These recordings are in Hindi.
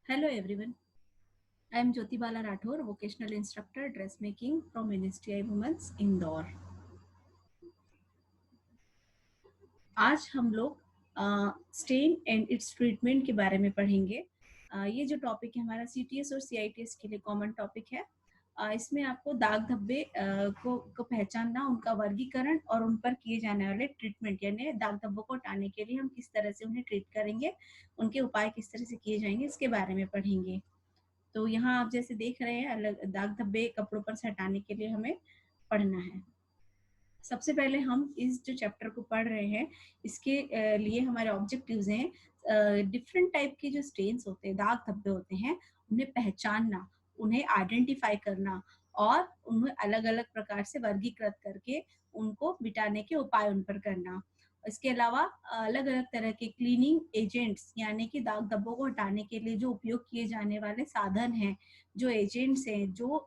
Hello everyone. I am Jyoti Bala Rathore, vocational instructor dressmaking from Ministry of Women's Indore. आज हम लोग स्टेन एंड इट्स ट्रीटमेंट के बारे में पढ़ेंगे। ये जो टॉपिक है हमारा सीटीएस और सीआईटीएस के लिए कॉमन टॉपिक है। इसमें आपको दाग धब्बे को पहचानना, उनका वर्गीकरण और उन पर किए जाने वाले ट्रीटमेंट, यानी दाग धब्बों को हटाने के लिए हम किस तरह से उन्हें ट्रीट करेंगे, उनके उपाय किस तरह से किए जाएंगे, इसके बारे में पढ़ेंगे। तो यहाँ आप जैसे देख रहे हैं, अलग दाग धब्बे कपड़ों पर से हटाने के लिए हमें पढ़ना है। सबसे पहले हम इस जो चैप्टर को पढ़ रहे हैं, इसके लिए हमारे ऑब्जेक्टिव्स हैं डिफरेंट टाइप के जो स्टेन्स होते हैं, दाग धब्बे होते हैं, उन्हें पहचानना, उन्हें आइडेंटिफाई करना और उन्हें अलग अलग प्रकार से वर्गीकृत करके उनको मिटाने के उपाय उन पर करना। इसके अलावा अलग अलग तरह के क्लीनिंग एजेंट्स, यानी कि दाग धब्बों को हटाने के लिए जो उपयोग किए जाने वाले साधन हैं, जो एजेंट्स हैं, जो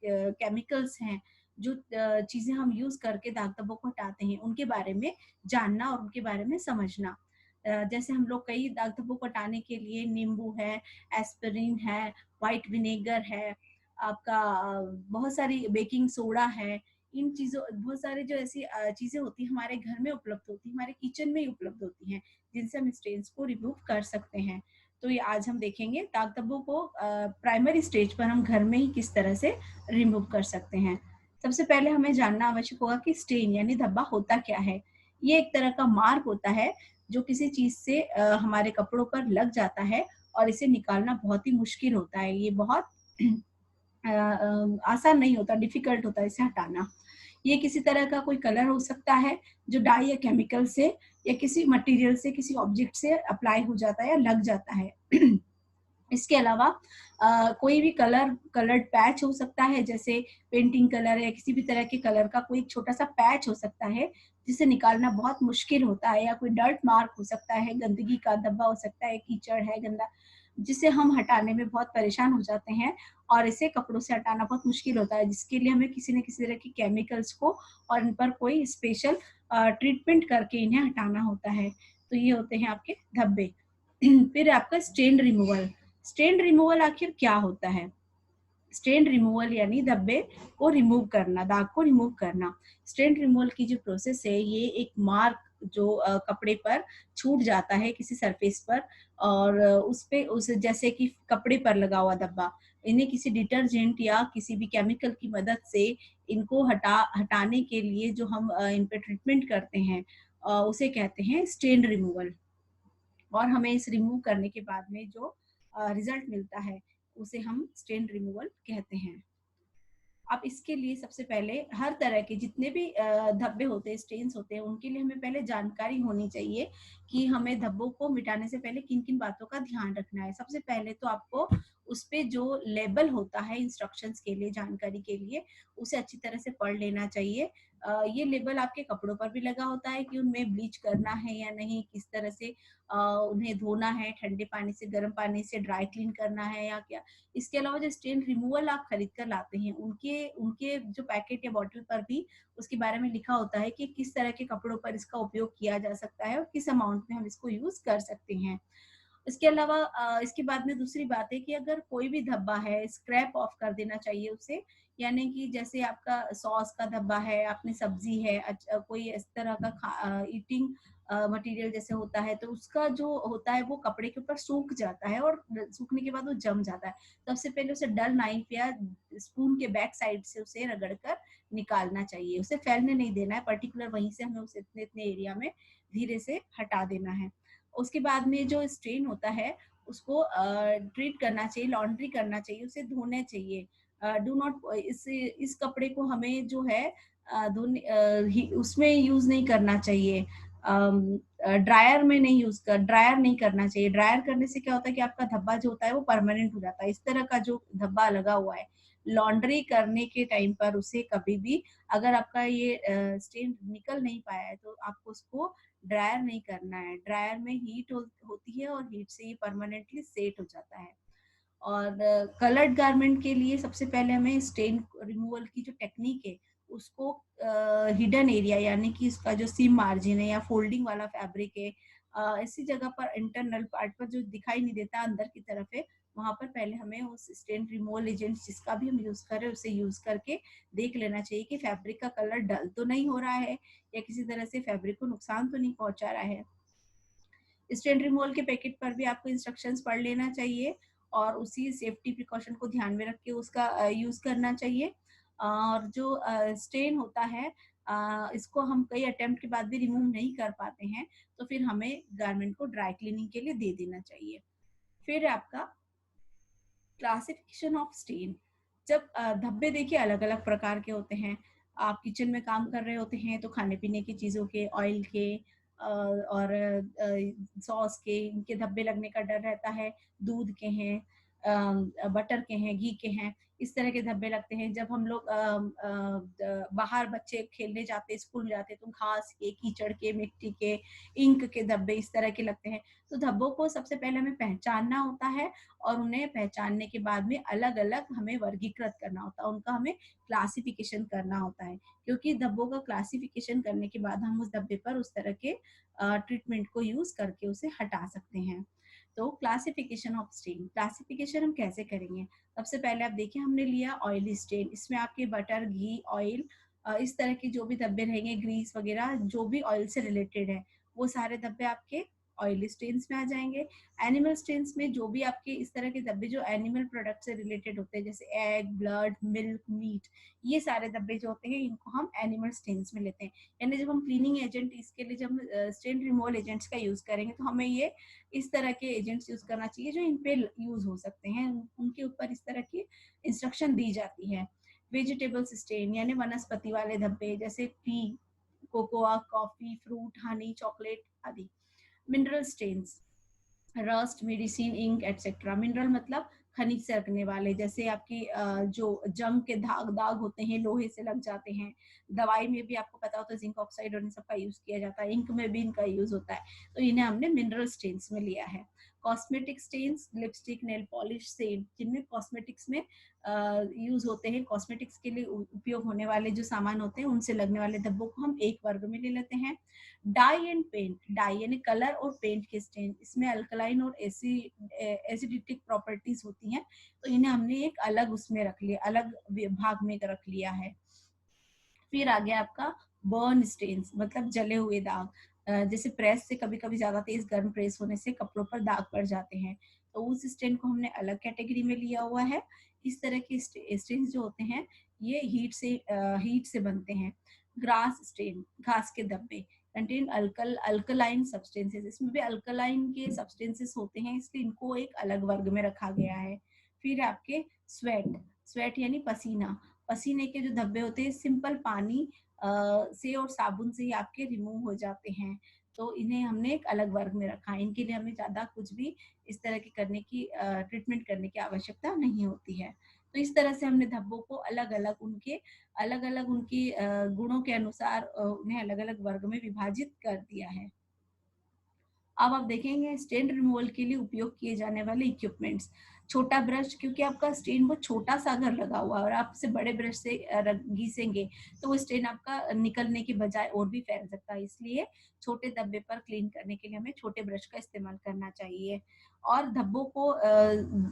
केमिकल्स हैं, जो चीजें हम यूज करके दाग धब्बों को हटाते हैं, उनके बारे में जानना और उनके बारे में समझना। जैसे हम लोग कई दाग धब्बों को हटाने के लिए नींबू है, एस्पिरिन है, व्हाइट विनेगर है, आपका बहुत सारी बेकिंग सोडा है, इन चीजों, बहुत सारे जो ऐसी चीजें होती है हमारे घर में उपलब्ध होती है, हमारे किचन में ही उपलब्ध होती हैं, जिनसे हम स्टेन्स को रिमूव कर सकते हैं। तो ये आज हम देखेंगे दाग धब्बों को प्राइमरी स्टेज पर हम घर में ही किस तरह से रिमूव कर सकते हैं। सबसे पहले हमें जानना आवश्यक होगा कि स्टेन यानी धब्बा होता क्या है। ये एक तरह का मार्क होता है जो किसी चीज से हमारे कपड़ों पर लग जाता है और इसे निकालना बहुत ही मुश्किल होता है। ये बहुत आसान नहीं होता, डिफिकल्ट होता है इसे हटाना। ये किसी तरह का कोई कलर हो सकता है जो डाई या केमिकल से या किसी मटेरियल से, किसी ऑब्जेक्ट से अप्लाई हो जाता है या लग जाता है। इसके अलावा कोई भी कलर्ड पैच हो सकता है, जैसे पेंटिंग कलर या किसी भी तरह के कलर का कोई छोटा सा पैच हो सकता है जिसे निकालना बहुत मुश्किल होता है, या कोई डर्ट मार्क हो सकता है, गंदगी का धब्बा हो सकता है, कीचड़ है, गंदा, जिसे हम हटाने में बहुत परेशान हो जाते हैं और इसे कपड़ों से हटाना बहुत मुश्किल होता है, जिसके लिए हमें किसी न किसी तरह की केमिकल्स को और इन पर कोई स्पेशल ट्रीटमेंट करके इन्हें हटाना होता है। तो ये होते हैं आपके धब्बे। फिर आपका स्टेन रिमूवल। स्टेन रिमूवल आखिर क्या होता है? स्टेन रिमूवल यानी धब्बे को रिमूव करना, दाग को रिमूव करना। स्टेन रिमूवल की जो प्रोसेस है, ये एक मार्क जो कपड़े पर छूट जाता है किसी सरफेस पर, और उस पे उस जैसे कि कपड़े पर लगा हुआ धब्बा, इन्हें किसी डिटर्जेंट या किसी भी केमिकल की मदद से इनको हटाने के लिए जो हम इन पे ट्रीटमेंट करते हैं, उसे कहते हैं स्टेन रिमूवल। और हमें इस रिमूव करने के बाद में जो रिजल्ट मिलता है उसे हम स्टेन रिमूवल कहते हैं। अब इसके लिए सबसे पहले हर तरह के जितने भी धब्बे होते हैं, स्टेन्स होते हैं, उनके लिए हमें पहले जानकारी होनी चाहिए कि हमें धब्बों को मिटाने से पहले किन किन बातों का ध्यान रखना है। सबसे पहले तो आपको उस पे जो लेबल होता है इंस्ट्रक्शंस के लिए, जानकारी के लिए, उसे अच्छी तरह से पढ़ लेना चाहिए। ये लेबल आपके कपड़ों पर भी लगा होता है कि उनमें ब्लीच करना है या नहीं, किस तरह से उन्हें धोना है, ठंडे पानी से, गर्म पानी से ड्राई क्लीन करना है या क्या। इसके अलावा जो स्टेन रिमूवल आप खरीद कर लाते हैं, उनके उनके जो पैकेट या बॉटल पर भी उसके बारे में लिखा होता है कि किस तरह के कपड़ों पर इसका उपयोग किया जा सकता है और किस अमाउंट में हम इसको यूज कर सकते हैं। इसके अलावा इसके बाद में दूसरी बात है कि अगर कोई भी धब्बा है, स्क्रैप ऑफ कर देना चाहिए उसे। यानी कि जैसे आपका सॉस का धब्बा है, आपने सब्जी है, कोई इस तरह का ईटिंग मटेरियल जैसे होता है, तो उसका जो होता है वो कपड़े के ऊपर सूख जाता है और सूखने के बाद वो जम जाता है। तो सबसे पहले उसे डल नाइफ या स्पून के बैक साइड से उसे रगड़ कर निकालना चाहिए। उसे फैलने नहीं देना है, पर्टिकुलर वहीं से हमें उसे इतने इतने एरिया में धीरे से हटा देना है। उसके बाद में जो स्ट्रेन होता है उसको ट्रीट करना चाहिए, लॉन्ड्री करना चाहिए, उसे धोने चाहिए। डू नॉट इस कपड़े को हमें जो है उसमें यूज नहीं करना चाहिए, ड्रायर में नहीं ड्रायर नहीं करना चाहिए। ड्रायर करने से क्या होता है कि आपका धब्बा जो होता है वो परमानेंट हो जाता है। इस तरह का जो धब्बा लगा हुआ है, लॉन्ड्री करने के टाइम पर उसे कभी भी, अगर आपका ये स्टेन निकल नहीं पाया है, तो आपको उसको ड्रायर नहीं करना है। ड्रायर में हीट होती है और हीट से ये परमानेंटली सेट हो जाता है। और कलर्ड गारमेंट के लिए सबसे पहले हमें स्टेन रिमूवल की जो टेक्निक है उसको हिडन एरिया, यानी कि इसका जो सीम मार्जिन है या फोल्डिंग वाला फैब्रिक है, ऐसी जगह पर इंटरनल पार्ट पर जो दिखाई नहीं देता अंदर की तरफ है, वहां पर पहले हमें उस स्टेन रिमूवल एजेंट जिसका भी हम यूज कर रहे हैं उसे यूज करके देख लेना चाहिए कि फैब्रिक का कलर डल तो नहीं हो रहा है या किसी तरह से फैब्रिक को नुकसान तो नहीं पहुंचा रहा है। स्टेन रिमूवल के पैकेट पर भी आपको इंस्ट्रक्शंस पढ़ लेना चाहिए और उसी सेफ्टी प्रिकॉशन को ध्यान में रख के उसका यूज करना चाहिए। और जो स्टेन होता है इसको हम कई अटेम्प्ट के बाद भी रिमूव नहीं कर पाते हैं, तो फिर हमें गारमेंट को ड्राई क्लीनिंग के लिए दे देना चाहिए। फिर आपका क्लासिफिकेशन ऑफ स्टेन। जब धब्बे देखिए अलग अलग प्रकार के होते हैं। आप किचन में काम कर रहे होते हैं तो खाने पीने की चीज़ों के, ऑयल के और सॉस के, इनके धब्बे लगने का डर रहता है। दूध के हैं, बटर के हैं, घी के हैं, इस तरह के धब्बे लगते हैं। जब हम लोग बाहर बच्चे खेलने जाते, स्कूल में जाते, तो घास के, कीचड़ के, मिट्टी के, इंक के धब्बे इस तरह के लगते हैं। तो धब्बों को सबसे पहले हमें पहचानना होता है और उन्हें पहचानने के बाद में अलग अलग हमें वर्गीकृत करना होता है, उनका हमें क्लासिफिकेशन करना होता है, क्योंकि धब्बों का क्लासिफिकेशन करने के बाद हम उस धब्बे पर उस तरह के ट्रीटमेंट को यूज करके उसे हटा सकते हैं। तो क्लासिफिकेशन ऑफ स्टेन, क्लासिफिकेशन हम कैसे करेंगे? सबसे पहले आप देखिए, हमने लिया ऑयली स्टेन, इसमें आपके बटर, घी, ऑयल, इस तरह के जो भी धब्बे रहेंगे, ग्रीस वगैरह जो भी ऑयल से रिलेटेड है, वो सारे धब्बे आपके ऑयली स्टेन्स में आ जाएंगे। एनिमल स्टेन्स में जो भी आपके इस तरह के धब्बे जो एनिमल प्रोडक्ट से रिलेटेड होते हैं, जैसे एग, ब्लड, मिल्क, मीट, ये सारे धब्बे जो होते हैं इनको हम एनिमल स्टेन्स में लेते हैं। यानी जब हम क्लीनिंग एजेंट इसके लिए जब स्टेन रिमूवल एजेंट्स का यूज करेंगे तो हमें ये इस तरह के एजेंट्स यूज करना चाहिए जो इन पे यूज हो सकते हैं, उनके ऊपर इस तरह की इंस्ट्रक्शन दी जाती है। वेजिटेबल स्टेन यानी वनस्पति वाले धब्बे, जैसे tea, cocoa, coffee, fruit, honey, chocolate आदि। Mineral stains, rust, medicine, ink etcetera. Mineral मतलब खनिज से रखने वाले, जैसे आपकी जो जंग के दाग दाग होते हैं, लोहे से लग जाते हैं। दवाई में भी आपको पता होता है जिंक ऑक्साइड और इन सब का यूज किया जाता है, इंक में भी इनका यूज होता है, तो इन्हें हमने मिनरल स्टेन्स में लिया है। Cosmetic stains, lipstick, nail polish, scent, जिनमें कॉस्मेटिक्स में यूज होते हैं, कॉस्मेटिक्स के लिए उपयोग होने वाले जो सामान होते हैं उनसे लगने वाले धब्बों को हम एक वर्ग में ले लेते हैं। डाई एंड पेंट, डाई यानी कलर और पेंट के स्टेन, इसमें अल्कलाइन और एसिडिटिक प्रॉपर्टीज होती हैं, तो इन्हें हमने एक अलग उसमें रख लिया, अलग भाग में रख लिया है। फिर आ गया आपका बर्न स्टेन्स, मतलब जले हुए दाग, जैसे प्रेस से कभी कभी ज्यादा तेज गर्म प्रेस होने से कपड़ों पर दाग पड़ जाते हैं, तो उस स्टेन को हमने अलग कैटेगरी में लिया हुआ है। इस तरह के स्टेन्स जो होते हैं ये हीट से बनते हैं। ग्रास स्टेन, घास के धब्बे, कंटेन अल्कलाइन सब्सटेंसेस, इसमें भी अल्कलाइन के सब्सटेंसेस होते हैं, इसलिए इनको एक अलग वर्ग में रखा गया है। फिर आपके स्वेट, स्वेट यानी पसीना, पसीने के जो धब्बे होते हैं सिंपल पानी से और साबुन से ही आपके रिमूव हो जाते हैं, तो इन्हें हमने एक अलग वर्ग में रखा है। इनके लिए हमें ज्यादा कुछ भी इस तरह की करने की ट्रीटमेंट करने की आवश्यकता नहीं होती है। तो इस तरह से हमने धब्बों को अलग अलग उनकी गुणों के अनुसार उन्हें अलग अलग वर्ग में विभाजित कर दिया है। अब आप देखेंगे स्टेन रिमूवल के लिए उपयोग किए जाने वाले इक्विपमेंट्स। छोटा ब्रश, क्योंकि आपका स्टेन बहुत छोटा सा अगर लगा हुआ है और आप उसे बड़े ब्रश से घिसेंगे तो वो स्टेन आपका निकलने की बजाय और भी फैल सकता है, इसलिए छोटे धब्बे पर क्लीन करने के लिए हमें छोटे ब्रश का इस्तेमाल करना चाहिए। और धब्बों को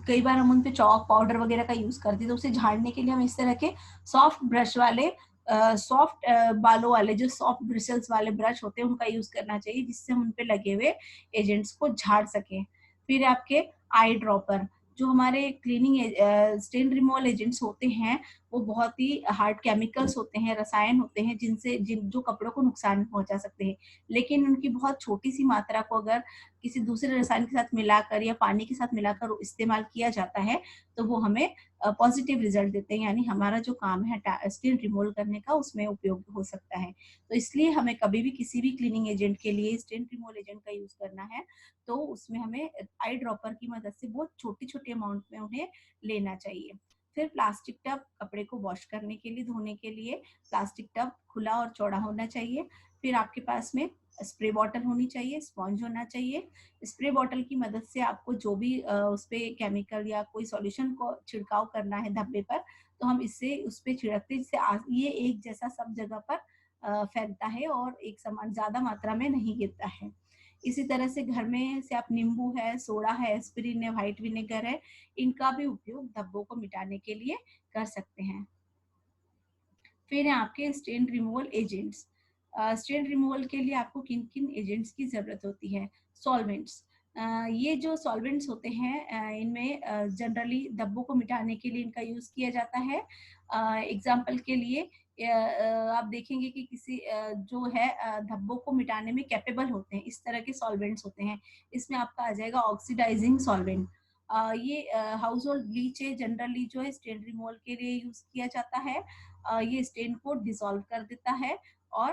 कई बार हम उन पे चौक पाउडर वगैरह का यूज करते हैं, तो उसे झाड़ने के लिए हम इस तरह के सॉफ्ट ब्रश वाले, सॉफ्ट बालों वाले, जो सॉफ्ट ब्रिसल्स वाले ब्रश होते हैं उनका यूज करना चाहिए, जिससे हम उन पे लगे हुए एजेंट्स को झाड़ सकें। फिर आपके आई ड्रॉपर, जो हमारे क्लीनिंग स्टेन रिमूवल एजेंट्स होते हैं वो बहुत ही हार्ड केमिकल्स होते हैं, रसायन होते हैं जिन जो कपड़ों को नुकसान पहुंचा सकते हैं, लेकिन उनकी बहुत छोटी सी मात्रा को अगर किसी दूसरे रसायन के साथ मिलाकर या पानी के साथ मिलाकर इस्तेमाल किया जाता है तो वो हमें पॉजिटिव रिजल्ट देते हैं, यानी हमारा जो काम है स्टेन रिमूवल करने का उसमें उपयोग हो सकता है। तो इसलिए हमें कभी भी किसी भी क्लीनिंग एजेंट के लिए स्टेन रिमूवल एजेंट का यूज करना है तो उसमें हमें आई ड्रॉपर की मदद से बहुत छोटी छोटी अमाउंट में उन्हें लेना चाहिए। फिर प्लास्टिक टब, कपड़े को वॉश करने के लिए, धोने के लिए प्लास्टिक टब खुला और चौड़ा होना चाहिए। फिर आपके पास में स्प्रे बॉटल होनी चाहिए, स्पॉन्ज होना चाहिए। स्प्रे बॉटल की मदद से आपको जो भी उस पे केमिकल या कोई सॉल्यूशन को छिड़काव करना है धब्बे पर, तो हम इससे उस पे छिड़कते, जिससे ये एक जैसा सब जगह पर फैलता है और एक समान ज्यादा मात्रा में नहीं गिरता है। इसी तरह से घर में से आप नींबू है, सोडा है, एस्पिरिन है, व्हाइट विनेगर है, इनका भी उपयोग धब्बों को मिटाने के लिए कर सकते हैं। फिर है आपके stain removal agents. Stain removal के लिए आपको किन किन एजेंट्स की जरूरत होती है? सॉल्वेंट्स। ये जो सॉल्वेंट्स होते हैं इनमें जनरली धब्बों को मिटाने के लिए इनका यूज किया जाता है। एग्जाम्पल के लिए आप देखेंगे कि किसी जो है धब्बों को मिटाने में कैपेबल होते हैं, इस तरह के सॉल्वेंट्स होते हैं। इसमें आपका आ जाएगा ऑक्सीडाइजिंग सॉल्वेंट। ये हाउस होल्ड ब्लीच है, जनरली जो है स्टेन रिमूवल के लिए यूज किया जाता है। ये स्टेन को डिसॉल्व कर देता है और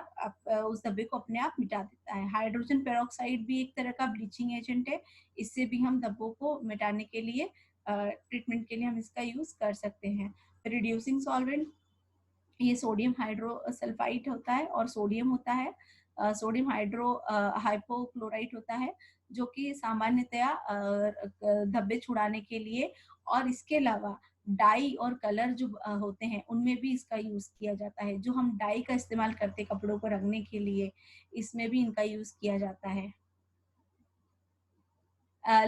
उस धब्बे को अपने आप मिटा देता है। हाइड्रोजन पेरोक्साइड भी एक तरह का ब्लीचिंग एजेंट है, इससे भी हम धब्बों को मिटाने के लिए ट्रीटमेंट के लिए हम इसका यूज कर सकते हैं। रिड्यूसिंग सॉल्वेंट, ये सोडियम हाइड्रोसल्फाइड होता है और सोडियम होता है, सोडियम हाइपोक्लोराइट होता है, जो कि सामान्यतया धब्बे छुड़ाने के लिए और इसके अलावा डाई और कलर जो होते हैं उनमें भी इसका यूज किया जाता है। जो हम डाई का इस्तेमाल करते हैं कपड़ों को रंगने के लिए, इसमें भी इनका यूज किया जाता है।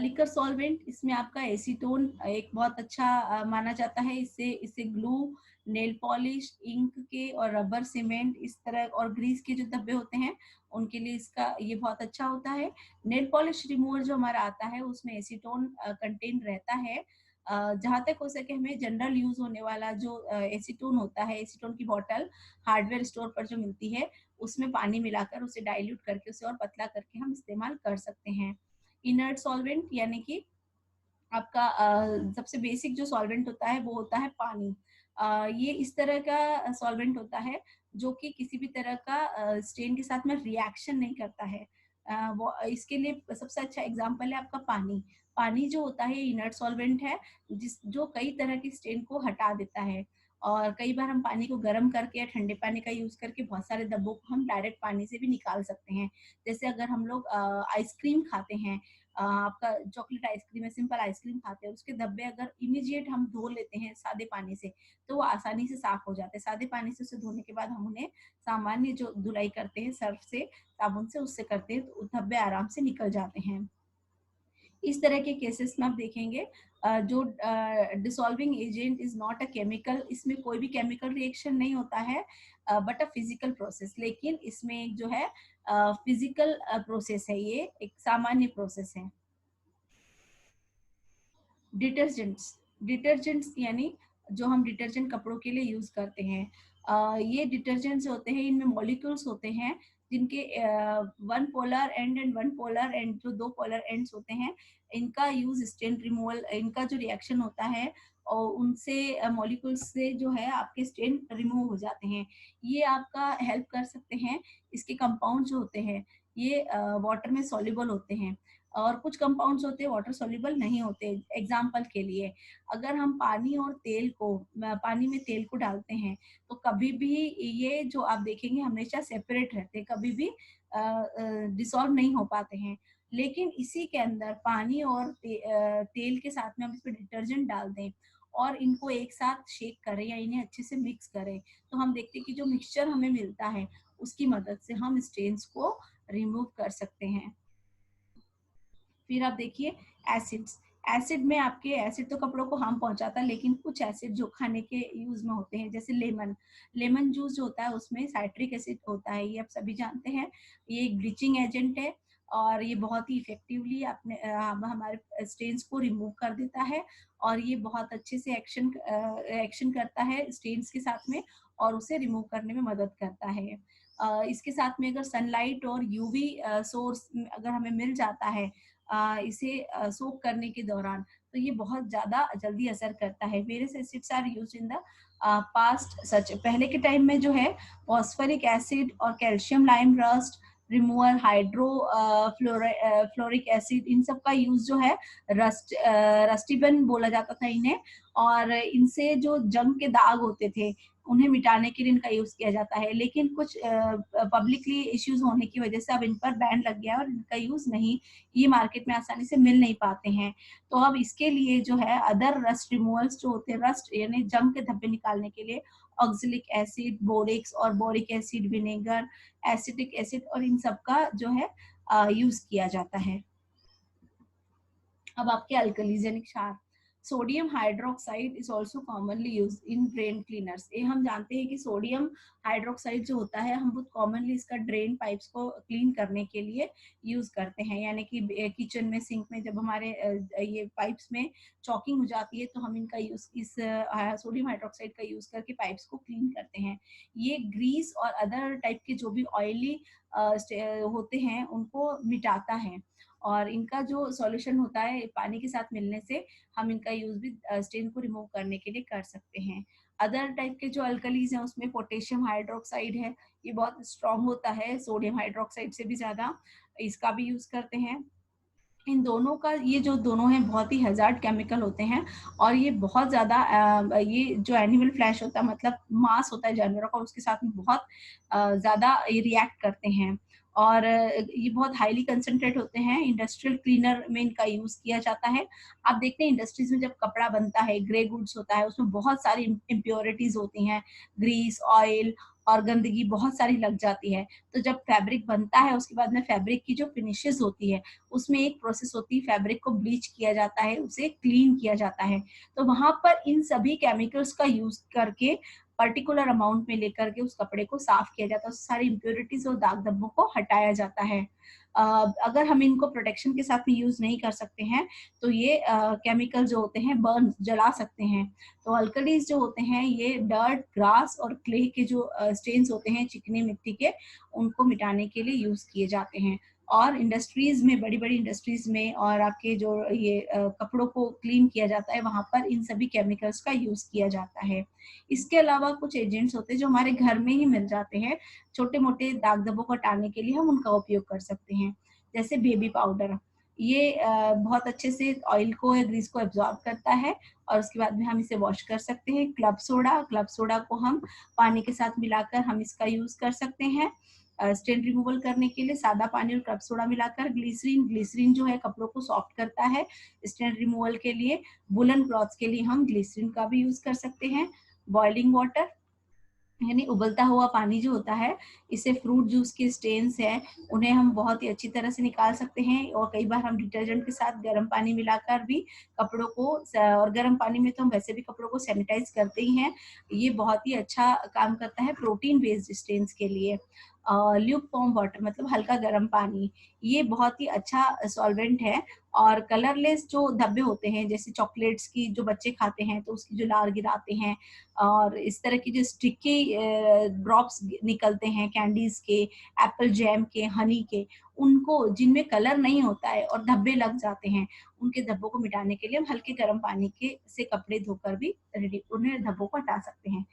लिकर सॉल्वेंट, इसमें आपका एसीटोन एक बहुत अच्छा माना जाता है। इससे इससे ग्लू, नेल पॉलिश, इंक के और रबर सीमेंट इस तरह और ग्रीस के जो धब्बे होते हैं उनके लिए इसका ये बहुत अच्छा होता है। नेल पॉलिश रिमूवर जो हमारा आता है उसमें एसीटोन कंटेन रहता है। जहाँ तक हो सके हमें जनरल यूज होने वाला जो एसीटोन होता है, एसीटोन की बोतल हार्डवेयर स्टोर पर जो मिलती है उसमें पानी मिलाकर उसे डाइल्यूट करके उसे और पतला करके हम इस्तेमाल कर सकते हैं। इनर्ट सॉल्वेंट यानी कि आपका सबसे बेसिक जो सॉल्वेंट होता है वो होता है पानी। ये इस तरह का सॉल्वेंट होता है जो कि किसी भी तरह का स्टेन के साथ में रिएक्शन नहीं करता है। वो इसके लिए सबसे अच्छा एग्जांपल है आपका पानी। पानी जो होता है इनर्ट सॉल्वेंट है, जिस जो कई तरह की स्टेन को हटा देता है। और कई बार हम पानी को गर्म करके या ठंडे पानी का यूज करके बहुत सारे धब्बों को हम डायरेक्ट पानी से भी निकाल सकते हैं। जैसे अगर हम लोग आइसक्रीम खाते हैं, आपका चॉकलेट आइसक्रीम है, सिंपल आइसक्रीम खाते हैं, उसके धब्बे अगर इमीडिएट हम धो लेते हैं सादे पानी से तो वो आसानी से साफ हो जाते हैं। सादे पानी से उसे धोने के बाद हम उन्हें सामान्य जो धुलाई करते हैं सर्फ से, साबुन से, उससे करते हैं तो धब्बे आराम से निकल जाते हैं। इस तरह के केसेस में आप देखेंगे जो dissolving agent is not a chemical, इसमें कोई भी केमिकल रिएक्शन नहीं होता है बट अ फिजिकल प्रोसेस। लेकिन इसमें एक जो है फिजिकल प्रोसेस है, ये एक सामान्य प्रोसेस है। डिटर्जेंट्स, डिटर्जेंट्स यानी जो हम डिटर्जेंट कपड़ों के लिए यूज करते हैं, ये डिटर्जेंट्स होते हैं, इनमें मॉलिक्यूल्स होते हैं जिनके one polar and and one polar and, जो दो पोलर एंड्स होते हैं, इनका यूज स्टेन रिमूवल, इनका जो रिएक्शन होता है और उनसे मॉलिक्यूल्स से जो है आपके स्टेन रिमूव हो जाते हैं। ये आपका हेल्प कर सकते हैं। इसके कंपाउंड जो होते हैं ये वाटर में सॉल्युबल होते हैं और कुछ कंपाउंड्स होते हैं वाटर सॉल्युबल नहीं होते। एग्जाम्पल के लिए अगर हम पानी और तेल को, पानी में तेल को डालते हैं तो कभी भी ये जो आप देखेंगे हमेशा सेपरेट रहते हैं, कभी भी डिसॉल्व नहीं हो पाते हैं। लेकिन इसी के अंदर पानी और तेल के साथ में हम इसमें डिटर्जेंट डाल दें और इनको एक साथ शेक करें या इन्हें अच्छे से मिक्स करें तो हम देखते हैं कि जो मिक्सचर हमें मिलता है उसकी मदद से हम स्टेन्स को रिमूव कर सकते हैं। फिर आप देखिए एसिड्स। एसिड में आपके, एसिड तो कपड़ों को हार्म पहुंचाता है लेकिन कुछ एसिड जो खाने के यूज में होते हैं जैसे लेमन, लेमन जूस जो होता है उसमें साइट्रिक एसिड होता है, ये आप सभी जानते हैं। ये एक ब्लीचिंग एजेंट है और ये बहुत ही इफेक्टिवली अपने हमारे स्टेन्स को रिमूव कर देता है और ये बहुत अच्छे से एक्शन करता है स्टेन्स के साथ में और उसे रिमूव करने में मदद करता है। इसके साथ में अगर सनलाइट और यूवी सोर्स अगर हमें मिल जाता है इसे सोक करने के दौरान तो ये बहुत ज्यादा जल्दी असर करता है। Various acids are used in the past such, पहले के टाइम में जो है फॉस्फोरिक एसिड और calcium lime rust remover, hydrofluoric acid, इन सब का यूज जो है रस्टिबन बोला जाता था इन्हें। और इनसे जो जंग के दाग होते थे उन्हें मिटाने के लिए इनका यूज किया जाता है। लेकिन कुछ पब्लिकली इश्यूज होने की वजह से अब इन पर बैन लग गया और इनका यूज नहीं, ये मार्केट में आसानी से मिल नहीं पाते हैं। तो अब इसके लिए जो है अदर रस्ट रिमूवल्स जो होते हैं, रस्ट यानी जंग के धब्बे निकालने के लिए ऑक्जेलिक एसिड, बोरिक्स और boric acid, vinegar, acetic acid और इन सब का जो है यूज किया जाता है। अब आपके अल्कलीजेनिक क्षार, sodium hydroxide is also commonly use in drain cleaners. ये हम जानते हैं कि सोडियम हाइड्रोक्साइड जो होता है हम बहुत कॉमनली इसका ड्रेन पाइप्स को क्लीन करने के लिए यूज करते हैं, यानी कि किचन में सिंक में जब हमारे ये पाइप्स में चॉकिंग हो जाती है तो हम इनका यूज इस सोडियम हाइड्रोक्साइड का यूज करके पाइप्स को क्लीन करते हैं। ये ग्रीस और अदर टाइप के जो भी ऑयली होते हैं उनको मिटाता है, और इनका जो सॉल्यूशन होता है पानी के साथ मिलने से हम इनका यूज भी स्टेन को रिमूव करने के लिए कर सकते हैं। अदर टाइप के जो अल्कलीज हैं उसमें पोटेशियम हाइड्रोक्साइड है, ये बहुत स्ट्रॉन्ग होता है सोडियम हाइड्रोक्साइड से भी ज्यादा, इसका भी यूज करते हैं। इन दोनों का, ये जो दोनों हैं बहुत ही हैजार्ड केमिकल होते हैं, और ये बहुत ज्यादा ये जो एनिमल फ्लैश होता है मतलब मांस होता है जानवरों का, उसके साथ में बहुत ज्यादा ये रिएक्ट करते हैं, और ये बहुत हाईली कंसंट्रेट होते हैं। इंडस्ट्रियल क्लीनर में इनका यूज किया जाता है। आप देखते हैं इंडस्ट्रीज में जब कपड़ा बनता है, ग्रे गुड्स होता है, उसमें बहुत सारी इम्प्योरिटीज होती हैं, ग्रीस, ऑयल और गंदगी बहुत सारी लग जाती है। तो जब फैब्रिक बनता है उसके बाद में फैब्रिक की जो फिनिशेस होती है उसमें एक प्रोसेस होती है, फैब्रिक को ब्लीच किया जाता है, उसे क्लीन किया जाता है। तो वहां पर इन सभी केमिकल्स का यूज करके पर्टिकुलर अमाउंट में लेकर के उस कपड़े को साफ किया जाता है, सारी इम्प्योरिटीज और दाग धब्बों को हटाया जाता है। अगर हम इनको प्रोटेक्शन के साथ में यूज नहीं कर सकते हैं तो ये केमिकल जो होते हैं बर्न, जला सकते हैं। तो अल्कलीज जो होते हैं ये डर्ट, ग्रास और क्ले के जो स्टेन्स होते हैं चिकनी मिट्टी के, उनको मिटाने के लिए यूज किए जाते हैं। और इंडस्ट्रीज में, बड़ी बड़ी इंडस्ट्रीज में और आपके जो ये कपड़ों को क्लीन किया जाता है वहां पर इन सभी केमिकल्स का यूज किया जाता है। इसके अलावा कुछ एजेंट्स होते हैं जो हमारे घर में ही मिल जाते हैं, छोटे मोटे दाग धब्बों को हटाने के लिए हम उनका उपयोग कर सकते हैं। जैसे बेबी पाउडर, ये बहुत अच्छे से ऑयल को या ग्रीस को एब्जॉर्ब करता है, और उसके बाद में हम इसे वॉश कर सकते हैं। क्लब सोडा, क्लब सोडा को हम पानी के साथ मिलाकर हम इसका यूज कर सकते हैं स्टेन रिमूवल करने के लिए। सादा पानी और क्लब सोडा मिलाकर। ग्लिसरीन, ग्लिसरीन जो है कपड़ों को सॉफ्ट करता है स्टेन रिमूवल के लिए। वुलन क्लॉथ्स के लिए हम ग्लिसरीन का भी यूज कर सकते हैं। बॉइलिंग वाटर यानी उबलता हुआ पानी जो होता है, इससे फ्रूट जूस के स्टेन्स हैं उन्हें हम बहुत ही अच्छी तरह से निकाल सकते हैं, और कई बार हम डिटर्जेंट के साथ गर्म पानी मिलाकर भी कपड़ों को, और गर्म पानी में तो हम वैसे भी कपड़ों को सैनिटाइज करते ही हैं, ये बहुत ही अच्छा काम करता है प्रोटीन बेस्ड स्टेन्स के लिए। ल्यूक वार्म वाटर मतलब हल्का गर्म पानी, ये बहुत ही अच्छा सॉल्वेंट है। और कलरलेस जो धब्बे होते हैं जैसे चॉकलेट्स की जो बच्चे खाते हैं तो उसकी जो लार गिराते हैं, और इस तरह की जो स्टिकी ड्रॉप्स निकलते हैं कैंडीज के, एप्पल जैम के, हनी के, उनको जिनमें कलर नहीं होता है और धब्बे लग जाते हैं, उनके धब्बों को मिटाने के लिए हम हल्के गर्म पानी के से कपड़े धोकर भी उन्हें धब्बों को हटा सकते हैं।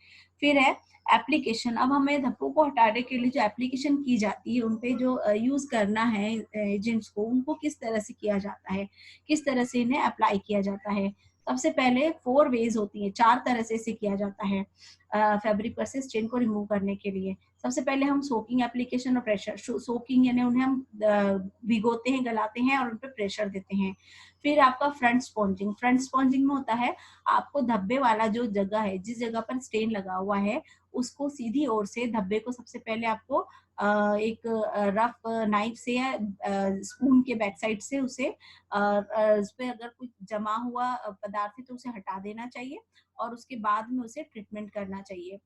फिर है एप्लीकेशन। अब हमें धब्बों को हटाने के लिए जो एप्लीकेशन की जाती है, उनपे जो यूज करना है एजेंट्स को, उनको किस तरह से किया जाता है, किस तरह से इन्हें अप्लाई किया जाता है। सबसे पहले 4 वेज होती है, 4 तरह से इसे किया जाता है फैब्रिक पर से स्टेन को रिमूव करने के लिए। सबसे पहले हम सोकिंग एप्लीकेशन और प्रेशर। सोकिंग यानी उन्हें हम भिगोते हैं, गलाते हैं और उन पर प्रेशर देते हैं। फिर आपका फ्रंट स्पॉन्जिंग। फ्रंट स्पॉन्जिंग में होता है आपको धब्बे वाला जो जगह है, जिस जगह पर स्टेन लगा हुआ है, उसको सीधी ओर से धब्बे को सबसे पहले आपको एक रफ नाइफ से या स्पून के बैक साइड से उसे उस पे अगर कुछ जमा हुआ पदार्थ है तो उसे हटा देना चाहिए, और उसके बाद में उसे ट्रीटमेंट करना चाहिए।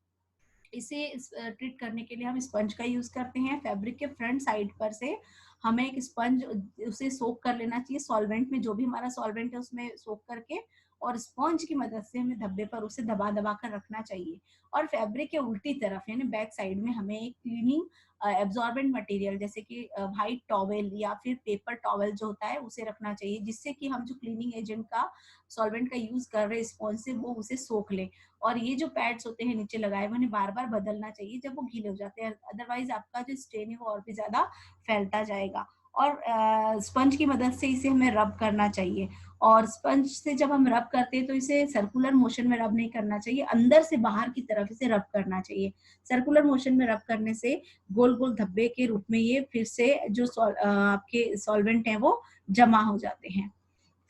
इसे ट्रीट करने के लिए हम स्पंज का यूज करते हैं। फैब्रिक के फ्रंट साइड पर से हमें एक स्पंज, उसे सोक कर लेना चाहिए सॉल्वेंट में, जो भी हमारा सॉल्वेंट है उसमें सोक करके, और स्पंज की मदद से हमें धब्बे पर उसे दबा दबा कर रखना चाहिए। और फैब्रिक के उल्टी तरफ यानी बैक साइड में हमें एक क्लीनिंग एब्जॉर्बेंट मटेरियल जैसे कि व्हाइट टॉवेल या फिर पेपर टॉवेल जो होता है उसे रखना चाहिए, जिससे कि हम जो क्लीनिंग एजेंट का, सॉल्वेंट का यूज कर रहे हैं स्पॉन्ज से, वो उसे सोख ले। और ये जो पैड्स होते हैं नीचे लगाए हुए, उन्हें बार बार बदलना चाहिए जब वो गीले हो जाते हैं, अदरवाइज आपका जो स्टेन है वो और भी ज्यादा फैलता जाएगा। और स्पंज की मदद से इसे हमें रब करना चाहिए, और स्पंज से जब हम रब करते हैं तो इसे सर्कुलर मोशन में रब नहीं करना चाहिए, अंदर से बाहर की तरफ इसे रब करना चाहिए। सर्कुलर मोशन में रब करने से गोल गोल धब्बे के रूप में ये फिर से जो आपके सॉल्वेंट है वो जमा हो जाते हैं।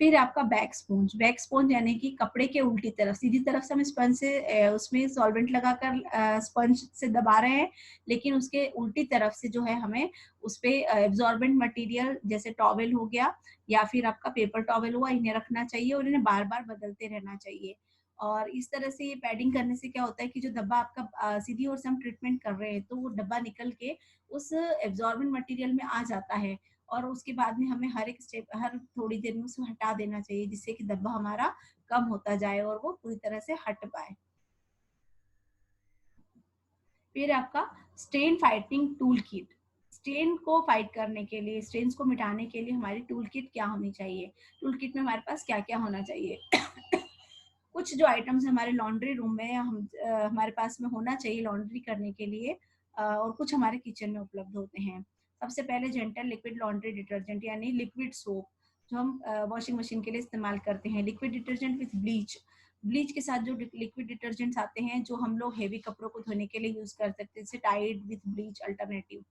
फिर आपका बैक स्पॉन्ज यानी कि कपड़े के उल्टी तरफ, सीधी तरफ से हम स्पंज से उसमें सॉल्वेंट लगाकर स्पंज से दबा रहे हैं, लेकिन उसके उल्टी तरफ से जो है हमें उस पे एब्जॉर्बेंट मटेरियल जैसे टॉवेल हो गया या फिर आपका पेपर टॉवेल हुआ, इन्हें रखना चाहिए और इन्हें बार बार बदलते रहना चाहिए। और इस तरह से ये पैडिंग करने से क्या होता है कि जो डब्बा आपका सीधी ओर से हम ट्रीटमेंट कर रहे हैं तो वो डब्बा निकल के उस एब्जॉर्बेंट मटेरियल में आ जाता है, और उसके बाद में हमें हर एक स्टेप, हर थोड़ी देर में उसको हटा देना चाहिए, जिससे कि धब्बा हमारा कम होता जाए और वो पूरी तरह से हट पाए। फिर आपका stain fighting tool kit. Stain को फाइट करने के लिए, स्टेन्स को मिटाने के लिए हमारी टूल किट क्या होनी चाहिए? टूल किट में हमारे पास क्या क्या होना चाहिए? कुछ जो आइटम्स हमारे लॉन्ड्री रूम में हमारे पास में होना चाहिए लॉन्ड्री करने के लिए, और कुछ हमारे किचन में उपलब्ध होते हैं। सबसे पहले जेंटल लिक्विड लॉन्ड्री डिटर्जेंट यानी लिक्विड सोप, जो हम वॉशिंग मशीन के लिए इस्तेमाल करते हैं। Liquid detergent with bleach, bleach के साथ जो लिक्विड डिटर्जेंट्स आते हैं जो हम लोग हेवी कपड़ों को धोने के लिए यूज कर सकते हैं, जैसे Tide with bleach alternative.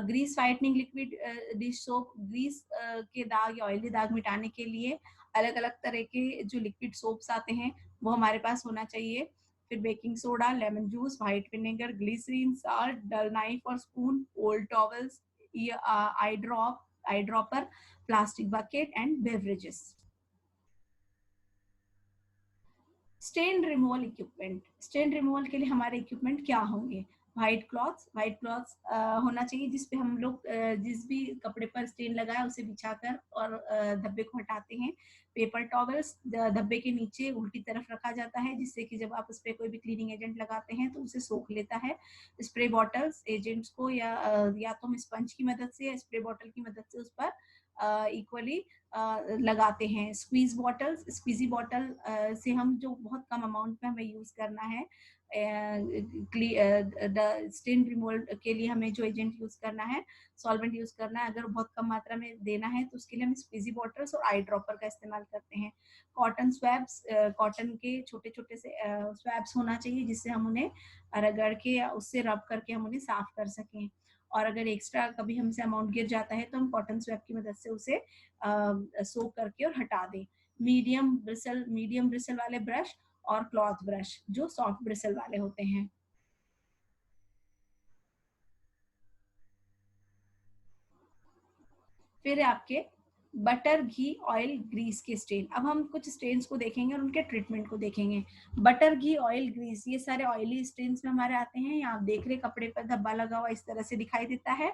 Grease whitening liquid dish soap, grease के दाग या ऑयली दाग मिटाने के लिए अलग अलग तरह के जो लिक्विड सोप्स आते हैं वो हमारे पास होना चाहिए। फिर baking soda, lemon juice, white vinegar, glycerine, salt, dull knife और spoon, old towels, eye dropper, plastic bucket and beverages. Stain removal equipment, stain removal के लिए हमारे इक्विपमेंट क्या होंगे? व्हाइट क्लॉथ्स होना चाहिए जिसपे हम लोग जिस भी कपड़े पर स्टेन लगा है उसे बिछाकर और धब्बे को हटाते हैं। पेपर टॉवल्स धब्बे के नीचे उल्टी तरफ रखा जाता है, जिससे कि जब आप उस पर कोई भी क्लीनिंग एजेंट लगाते हैं तो उसे सोख लेता है। स्प्रे बॉटल्स एजेंट्स को या तो हम स्पंज की मदद से या स्प्रे बॉटल की मदद से उस पर इक्वली लगाते हैं। स्क्वीज बॉटल्स, स्क्वीजी बॉटल से हम जो बहुत कम अमाउंट में हमें यूज करना है, स्टेन रिमूवल के लिए हमें जो एजेंट यूज करना है, सॉल्वेंट यूज करना है, अगर बहुत कम मात्रा में देना है तो उसके लिए हम स्क्वीजी बॉटल्स और आई ड्रॉपर का इस्तेमाल करते हैं। कॉटन स्वैब्स, कॉटन के छोटे छोटे से स्वैब्स होना चाहिए जिससे हम उन्हें रगड़ के या उससे रब करके हम उन्हें साफ कर सकें। और अगर एक्स्ट्रा कभी हमसे अमाउंट गिर जाता है तो हम कॉटन स्वैब की मदद से उसे सोक करके और हटा दें। मीडियम ब्रिसल वाले ब्रश और क्लॉथ ब्रश जो सॉफ्ट ब्रिसल वाले होते हैं। फिर आपके बटर, घी, ऑयल, ग्रीस के स्टेन। अब हम कुछ स्टेन्स को देखेंगे और उनके ट्रीटमेंट को देखेंगे। बटर, घी, ऑयल, ग्रीस, ये सारे ऑयली स्टेन्स में हमारे आते हैं। यहाँ आप देख रहे कपड़े पर धब्बा लगा हुआ इस तरह से दिखाई देता है,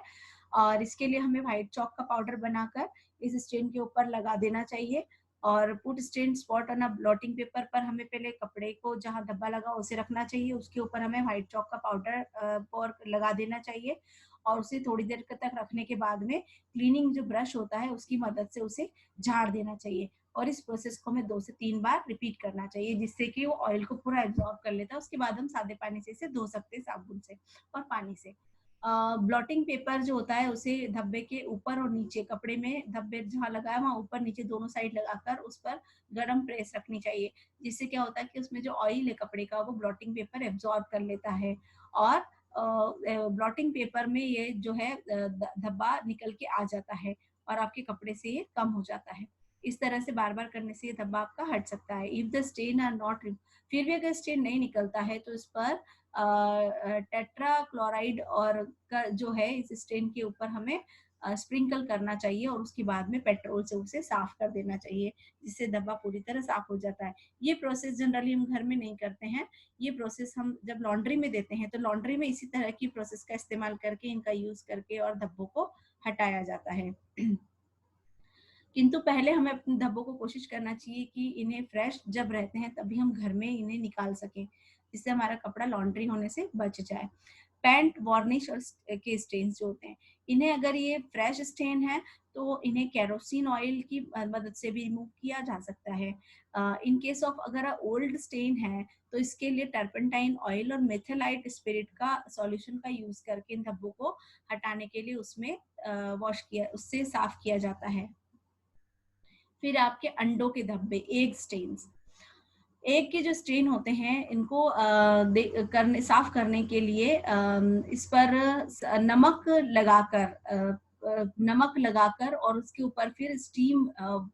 और इसके लिए हमें व्हाइट चॉक का पाउडर बनाकर इस स्टेन के ऊपर लगा देना चाहिए। और put stain spot on a blotting paper पर हमें पहले कपड़े को जहाँ धब्बा लगा उसे रखना चाहिए, उसके ऊपर हमें व्हाइट चॉक का पाउडर और लगा देना चाहिए, और उसे थोड़ी देर तक रखने के बाद में क्लीनिंग जो ब्रश होता है उसकी मदद से उसे झाड़ देना चाहिए। और इस प्रोसेस को हमें 2 से 3 बार रिपीट करना चाहिए, जिससे कि वो ऑयल को पूरा एब्जॉर्ब कर लेता है। उसके बाद हम सादे पानी से इसे धो सकते हैं, साबुन से और पानी से। ब्लॉटिंग पेपर जो होता है उसे धब्बे के ऊपर और नीचे, कपड़े में धब्बे जहाँ लगा है वहाँ ऊपर नीचे दोनों साइड लगाकर उस पर गर्म प्रेस रखनी चाहिए, जिससे क्या होता है कि उसमें जो ऑयल है कपड़े का वो ब्लॉटिंग पेपर एब्जॉर्ब कर लेता है, और ब्लॉटिंग पेपर में ये जो है धब्बा निकल के आ जाता है और आपके कपड़े से ये कम हो जाता है। इस तरह से बार बार करने से ये धब्बा आपका हट सकता है। If the stain are not, फिर भी अगर स्टेन नहीं निकलता है तो इस पर टेट्रा क्लोराइड और जो है इस स्टेन के ऊपर हमें स्प्रिंकल करना चाहिए, और उसके बाद में पेट्रोल से उसे साफ कर देना चाहिए, जिससे धब्बा पूरी तरह साफ हो जाता है। ये प्रोसेस जनरली हम घर में नहीं करते हैं, ये प्रोसेस हम जब लॉन्ड्री में देते हैं तो लॉन्ड्री में इसी तरह की प्रोसेस का इस्तेमाल करके, इनका यूज करके और धब्बों को हटाया जाता है। किंतु पहले हमें अपने धब्बों को कोशिश करना चाहिए कि इन्हें फ्रेश जब रहते हैं तभी हम घर में इन्हें निकाल सकें, जिससे हमारा कपड़ा लॉन्ड्री होने से बच जाए। पैंट, वार्निश और के स्टेन्स जो होते हैं, इन्हें अगर ये फ्रेश स्टेन है तो इन्हें केरोसिन ऑयल की मदद से भी रिमूव किया जा सकता है। इन केस ऑफ अगर ओल्ड स्टेन है तो इसके लिए टर्पेंटाइन ऑयल और मेथिलाइट स्पिरिट का सॉल्यूशन का यूज करके इन धब्बों को हटाने के लिए उसमें वॉश किया, उससे साफ किया जाता है। फिर आपके अंडों के धब्बे, एग स्टेन्स, एग के जो स्टेन होते हैं इनको साफ करने के लिए इस पर नमक लगाकर नमक लगाकर और उसके ऊपर फिर स्टीम,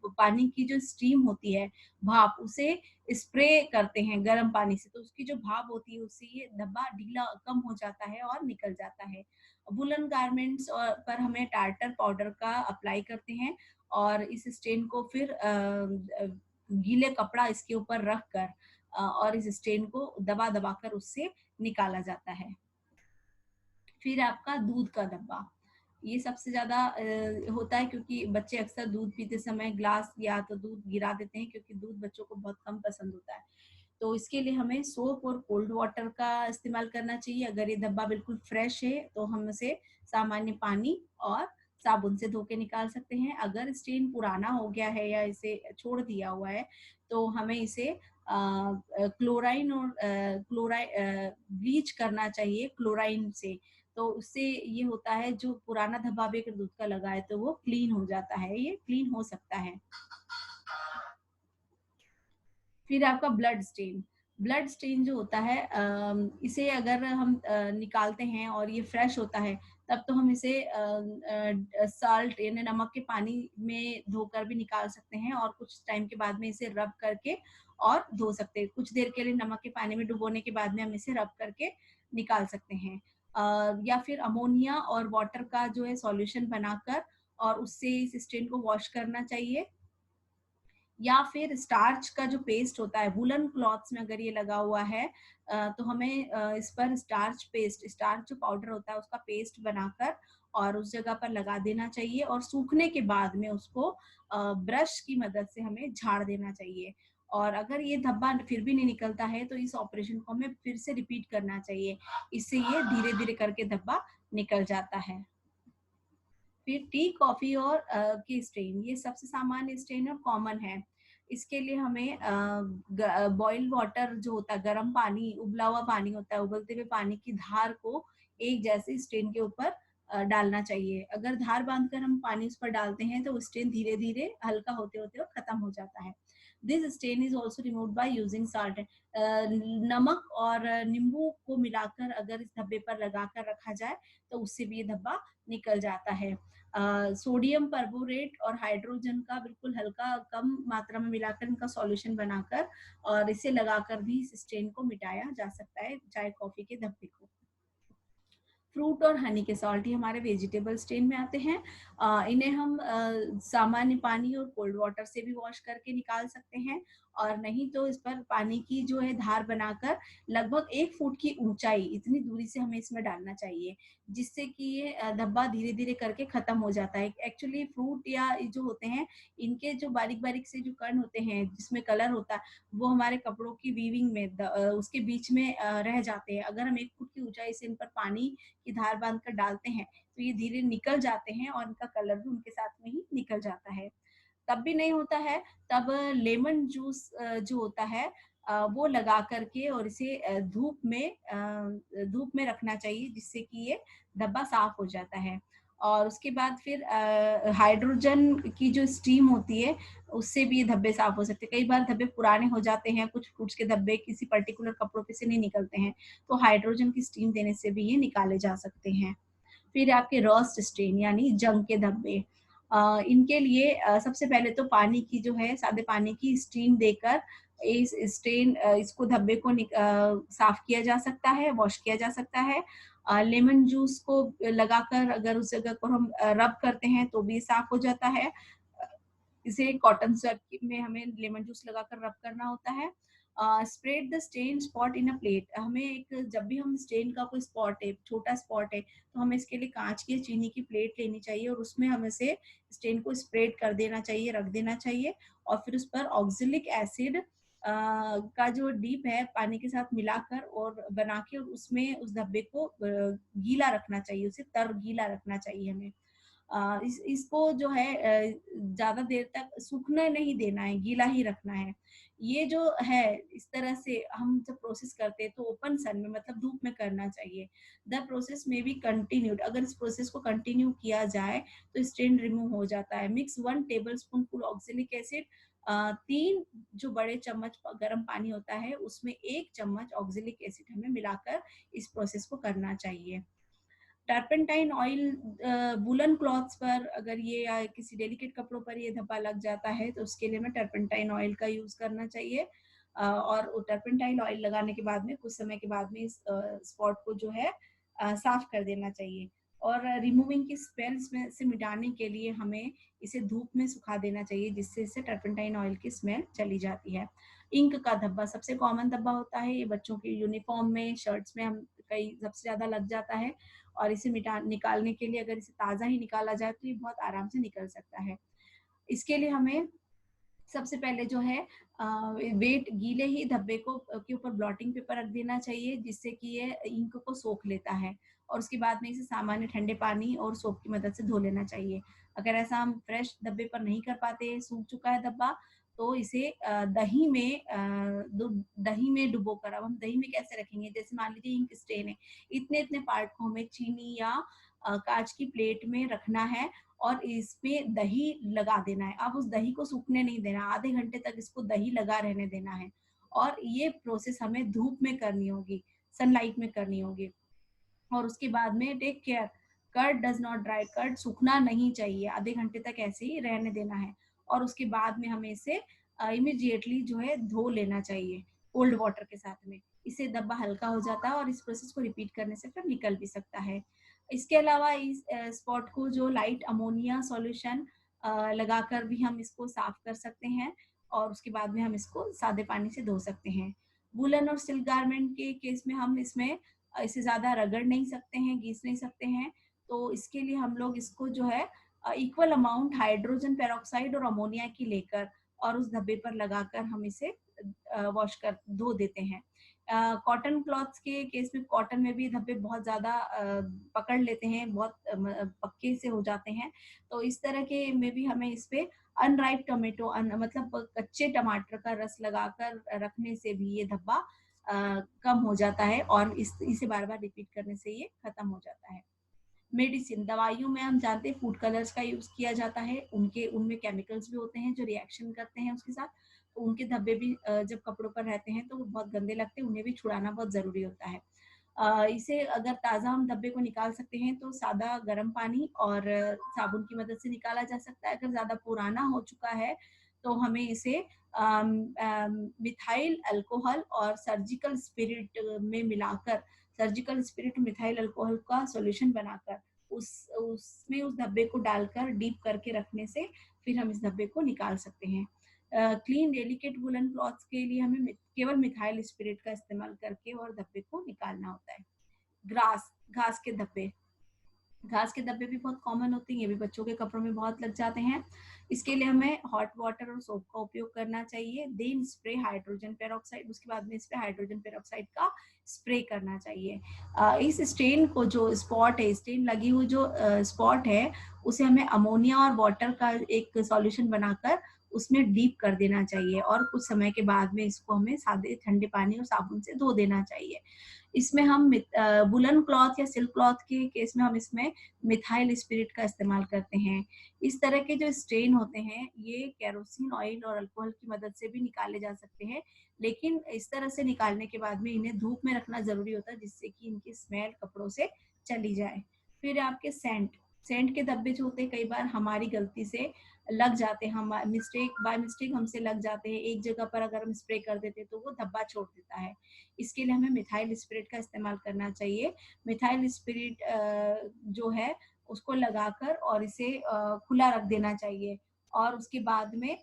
पानी की जो स्टीम होती है, भाप, उसे स्प्रे करते हैं गर्म पानी से, तो उसकी जो भाप होती है उससे ये धब्बा ढीला कम हो जाता है और निकल जाता है। वुलन गारमेंट्स और पर हमें टार्टर पाउडर का अप्लाई करते हैं और इस स्टेन को फिर गीले कपड़ा इसके ऊपर रख कर और इस स्टेन को दबा दबा कर उससे निकाला जाता है। फिर आपका दूध का धब्बा, ये सबसे ज्यादा होता है क्योंकि बच्चे अक्सर दूध पीते समय ग्लास या तो दूध गिरा देते हैं, क्योंकि दूध बच्चों को बहुत कम पसंद होता है। तो इसके लिए हमें सोप और कोल्ड वाटर का इस्तेमाल करना चाहिए। अगर ये धब्बा बिल्कुल फ्रेश है तो हम उसे सामान्य पानी और साबुन से धो के निकाल सकते हैं। अगर स्टेन पुराना हो गया है या इसे छोड़ दिया हुआ है तो हमें इसे क्लोराइन और ब्लीच करना चाहिए क्लोराइन से। तो उससे ये होता है, जो पुराना धब्बा भी अगर दूध का लगा है तो वो क्लीन हो जाता है, ये क्लीन हो सकता है। फिर आपका ब्लड स्टेन, ब्लड स्टेन जो होता है इसे अगर हम निकालते हैं और ये फ्रेश होता है तब तो हम इसे साल्ट यानी नमक के पानी में धोकर भी निकाल सकते हैं और कुछ टाइम के बाद में इसे रब करके और धो सकते हैं। कुछ देर के लिए नमक के पानी में डुबोने के बाद में हम इसे रब करके निकाल सकते हैं। या फिर अमोनिया और वाटर का जो है सॉल्यूशन बनाकर और उससे इस स्टेन को वॉश करना चाहिए। या फिर स्टार्च का जो पेस्ट होता है वुलन क्लॉथ्स में अगर ये लगा हुआ है तो हमें इस पर स्टार्च पेस्ट, स्टार्च जो पाउडर होता है उसका पेस्ट बनाकर और उस जगह पर लगा देना चाहिए और सूखने के बाद में उसको ब्रश की मदद से हमें झाड़ देना चाहिए। और अगर ये धब्बा फिर भी नहीं निकलता है तो इस ऑपरेशन को हमें फिर से रिपीट करना चाहिए, इससे ये धीरे धीरे करके धब्बा निकल जाता है। फिर टी, कॉफी और की स्ट्रेन, ये सबसे सामान्य स्ट्रेन और कॉमन है। इसके लिए हमें बॉइल्ड वाटर जो होता है, गर्म पानी, उबला हुआ पानी होता है, उबलते हुए पानी की धार को एक जैसे स्ट्रेन के ऊपर डालना चाहिए। अगर धार बांधकर हम पानी उस पर डालते हैं तो स्ट्रेन धीरे धीरे हल्का होते होते और खत्म हो जाता है। This stain is also remove by using salt. नमक और नींबू को मिलाकर अगर इस धब्बे पर लगाकर रखा जाए तो उससे भी ये धब्बा निकल जाता है। सोडियम परबोरेट और हाइड्रोजन का बिल्कुल हल्का कम मात्रा में मिलाकर इनका सॉल्यूशन बनाकर और इसे लगाकर भी इस स्टेन को मिटाया जा सकता है, चाय कॉफी के धब्बे को। फ्रूट और हनी के सॉल्ट, ये हमारे वेजिटेबल स्टेन में आते हैं। इन्हें हम सामान्य पानी और कोल्ड वाटर से भी वॉश करके निकाल सकते हैं और नहीं तो इस पर पानी की जो है धार बनाकर लगभग 1 फुट की ऊंचाई इतनी दूरी से हमें इसमें डालना चाहिए, जिससे कि ये धब्बा धीरे धीरे करके खत्म हो जाता है। एक्चुअली फ्रूट या जो होते हैं इनके जो बारीक बारीक से जो कण होते हैं जिसमें कलर होता है वो हमारे कपड़ों की वीविंग में उसके बीच में रह जाते हैं। अगर हम 1 फुट की ऊंचाई से इन पर पानी की धार बांध कर डालते हैं तो ये धीरे निकल जाते हैं और इनका कलर भी उनके साथ में ही निकल जाता है। तब भी नहीं होता है तब लेमन जूस जो होता है वो लगा करके और इसे धूप में रखना चाहिए, जिससे कि ये धब्बा साफ हो जाता है। और उसके बाद फिर हाइड्रोजन की जो स्टीम होती है उससे भी ये धब्बे साफ हो सकते हैं। कई बार धब्बे पुराने हो जाते हैं, कुछ फ्रूट्स के धब्बे किसी पर्टिकुलर कपड़ों पे से नहीं निकलते हैं, तो हाइड्रोजन की स्टीम देने से भी ये निकाले जा सकते हैं। फिर आपके रस्ट स्टेन यानी जंग के धब्बे, इनके लिए सबसे पहले तो पानी की जो है सादे पानी की स्टीम देकर इस स्टेन इसको धब्बे को साफ किया जा सकता है, वॉश किया जा सकता है। लेमन जूस को लगाकर अगर उस जगह को हम रब करते हैं तो भी साफ हो जाता है। इसे कॉटन स्वेब में हमें लेमन जूस लगाकर रब करना होता है। Spread the stain spot in a plate, हमें एक जब भी हम स्टेन का कोई स्पॉट है, छोटा स्पॉट है, तो हमें इसके लिए कांच की चीनी की प्लेट लेनी चाहिए और उसमें हमें से स्टेन को स्प्रेड कर देना चाहिए, रख देना चाहिए और फिर उस पर ऑक्जेलिक एसिड का जो डीप है पानी के साथ मिलाकर और बना के उसमें उस धब्बे को गीला रखना चाहिए, उसे तर गीला रखना चाहिए हमें। इसको जो है ज्यादा देर तक सूखने नहीं देना है, गीला ही रखना है। ये जो है इस तरह से हम जब प्रोसेस करते हैं तो ओपन सन में मतलब धूप में करना चाहिए। द प्रोसेस में बी कंटिन्यूड, अगर इस प्रोसेस को कंटिन्यू किया जाए तो स्टेन रिमूव हो जाता है। Mix 1 table spoon oxalic acid, 3 जो बड़े चम्मच गर्म पानी होता है उसमें 1 चम्मच ऑक्जेलिक एसिड हमें मिलाकर इस प्रोसेस को करना चाहिए। टर्पेंटाइन ऑयल वुलन क्लॉथ्स पर अगर ये या किसी डेलिकेट कपड़ों पर ये धब्बा लग जाता है तो उसके लिए हमें टर्पेंटाइन ऑयल का यूज करना चाहिए। और टर्पेंटाइन ऑयल लगाने के बाद में कुछ समय के बाद में इस स्पॉट को जो है साफ कर देना चाहिए। और रिमूविंग की स्मेल्स में से मिटाने के लिए हमें इसे धूप में सुखा देना चाहिए, जिससे इससे टर्पेंटाइन ऑयल की स्मेल चली जाती है। इंक का धब्बा सबसे कॉमन धब्बा होता है, ये बच्चों के यूनिफॉर्म में, शर्ट्स में हम कई सबसे ज्यादा लग जाता है। और इसे निकालने के लिए अगर इसे ताज़ा ही निकाला जाए तो ये बहुत आराम से निकल सकता है। इसके लिए हमें सबसे पहले जो है वेट गीले ही धब्बे को के ऊपर ब्लॉटिंग पेपर रख देना चाहिए, जिससे कि ये इंक को सोख लेता है। और उसके बाद में इसे सामान्य ठंडे पानी और सोप की मदद से धो लेना चाहिए। अगर ऐसा हम फ्रेश धब्बे पर नहीं कर पाते, सूख चुका है धब्बा, तो इसे दही में डुबो कर, अब हम दही में कैसे रखेंगे, जैसे मान लीजिए इंक स्टेन है, इतने इतने पार्ट को हमें चीनी या कांच की प्लेट में रखना है और इसमें दही लगा देना है। अब उस दही को सूखने नहीं देना, आधे घंटे तक इसको दही लगा रहने देना है। और ये प्रोसेस हमें धूप में करनी होगी, सनलाइट में करनी होगी। और उसके बाद में take care, curd does not dry, curd सूखना नहीं चाहिए, आधे घंटे तक ऐसे ही रहने देना है। और उसके बाद में हमें इसे इमिडिएटली जो है धो लेना चाहिए कोल्ड वाटर के साथ में। इससे धब्बा हल्का हो जाता है और इस प्रोसेस को रिपीट करने से फिर निकल भी सकता है। इसके अलावा इस स्पॉट को जो लाइट अमोनिया सॉल्यूशन लगाकर भी हम इसको साफ कर सकते हैं। और उसके बाद में हम इसको सादे पानी से धो सकते हैं। वुलन और सिल्क गारमेंट के केस में हम इसमें इसे ज्यादा रगड़ नहीं सकते हैं, घिस नहीं सकते हैं। तो इसके लिए हम लोग इसको जो है इक्वल अमाउंट हाइड्रोजन पेरोक्साइड और अमोनिया की लेकर और उस धब्बे पर लगाकर हम इसे वॉश कर धो देते हैं। कॉटन क्लॉथ्स के केस में, कॉटन में भी धब्बे बहुत ज्यादा पकड़ लेते हैं, बहुत पक्के से हो जाते हैं। तो इस तरह के में भी हमें इस पे अनराइप टोमेटो मतलब कच्चे टमाटर का रस लगाकर रखने से भी ये धब्बा कम हो जाता है और इसे बार बार रिपीट करने से ये खत्म हो जाता है। मेडिसिन, दवाइयों में हम जानते हैं फूड कलर्स का यूज किया जाता है, उनमें केमिकल्स भी होते हैं जो रिएक्शन करते हैं उसके साथ। तो उनके धब्बे भी जब कपड़ों पर रहते हैं तो वो बहुत गंदे लगते हैं, उन्हें भी छुड़ाना बहुत जरूरी होता है। इसे अगर ताज़ा हम धब्बे को निकाल सकते हैं तो सादा गर्म पानी और साबुन की मदद से निकाला जा सकता है। अगर ज़्यादा पुराना हो चुका है तो हमें इसे मिथाइल अल्कोहल और सर्जिकल स्पिरिट में मिलाकर, सर्जिकल स्पिरिट मिथाइल अल्कोहल का सॉल्यूशन बनाकर उसमें उस धब्बे को डालकर डीप करके रखने से फिर हम इस धब्बे को निकाल सकते हैं। क्लीन डेलिकेट वुलन क्लॉथ्स के लिए हमें केवल मिथाइल स्पिरिट का इस्तेमाल करके और धब्बे को निकालना होता है। घास के धब्बे, घास के धब्बे भी बहुत कॉमन होते हैं, ये भी बच्चों के कपड़ों में बहुत लग जाते हैं। इसके लिए हमें हॉट वाटर और सोप का उपयोग करना चाहिए। देन स्प्रे हाइड्रोजन पेरोक्साइड, उसके बाद में इस पे हाइड्रोजन पेरोक्साइड का स्प्रे करना चाहिए। इस स्टेन को, जो स्पॉट है, स्टेन लगी हुई जो स्पॉट है, उसे हमें अमोनिया और वाटर का एक सॉल्यूशन बनाकर उसमें डीप कर देना चाहिए और कुछ समय के बाद में इसको हमें सादे ठंडे पानी और साबुन से धो देना चाहिए। इसमें हम वुलन क्लॉथ या सिल्क क्लॉथ के केस में हम इसमें मिथाइल स्पिरिट का इस्तेमाल करते हैं। इस तरह के जो स्टेन होते हैं ये केरोसिन ऑयल और अल्कोहल की मदद से भी निकाले जा सकते हैं, लेकिन इस तरह से निकालने के बाद में इन्हें धूप में रखना जरूरी होता है, जिससे कि इनकी स्मेल कपड़ों से चली जाए। फिर आपके सेंट, सेंट के धब्बे जो होते हैं कई बार हमारी गलती से लग जाते हैं, हम बाय मिस्टेक हमसे लग जाते हैं, एक जगह पर अगर हम स्प्रे कर देते हैं तो वो धब्बा छोड़ देता है। इसके लिए हमें मिथाइल स्पिरिट का इस्तेमाल करना चाहिए। मिथाइल स्पिरिट जो है उसको लगाकर और इसे खुला रख देना चाहिए और उसके बाद में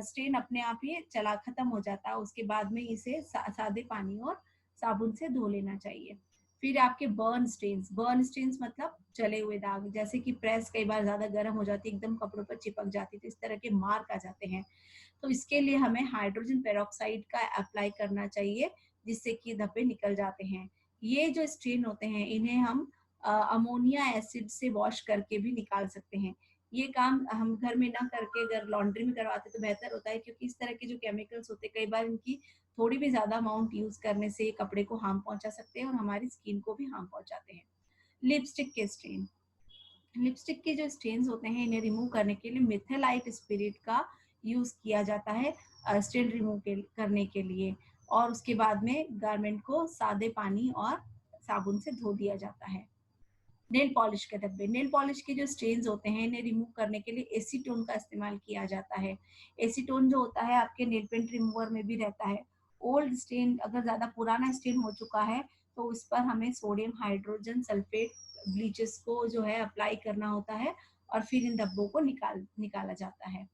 स्टेन अपने आप ही चला खत्म हो जाता है। उसके बाद में इसे सादे पानी और साबुन से धो लेना चाहिए। फिर आपके बर्न स्टेन्स मतलब जले हुए दाग, जैसे कि प्रेस कई बार ज्यादा गर्म हो जाती है, एकदम कपड़ों पर चिपक जाती है, तो इस तरह के मार्क आ जाते हैं। तो इसके लिए हमें हाइड्रोजन पेरोक्साइड का अप्लाई करना चाहिए, जिससे कि धब्बे निकल जाते हैं। ये जो स्टेन होते हैं इन्हें हम अमोनिया एसिड से वॉश करके भी निकाल सकते हैं। ये काम हम घर में ना करके अगर लॉन्ड्री में करवाते तो बेहतर होता है, क्योंकि इस तरह के जो केमिकल्स होते हैं कई बार इनकी थोड़ी भी ज्यादा अमाउंट यूज करने से कपड़े को हार्म पहुंचा सकते हैं और हमारी स्किन को भी हार्म पहुंचाते हैं। लिपस्टिक के स्टेन, लिपस्टिक के जो स्टेन्स होते हैं इन्हें रिमूव करने के लिए मिथेलाइट स्पिरिट का यूज किया जाता है स्टेन रिमूव करने के लिए। और उसके बाद में गारमेंट को सादे पानी और साबुन से धो दिया जाता है। नेल पॉलिश के धब्बे, नेल पॉलिश के जो स्टेन्स होते हैं इन्हें रिमूव करने के लिए एसीटोन का इस्तेमाल किया जाता है। एसीटोन जो होता है आपके नेल पेंट रिमूवर में भी रहता है। ओल्ड स्टेन, अगर ज़्यादा पुराना स्टेन हो चुका है तो उस पर हमें सोडियम हाइड्रोजन सल्फेट ब्लीचेस को जो है अप्लाई करना होता है और फिर इन धब्बों को निकाला जाता है।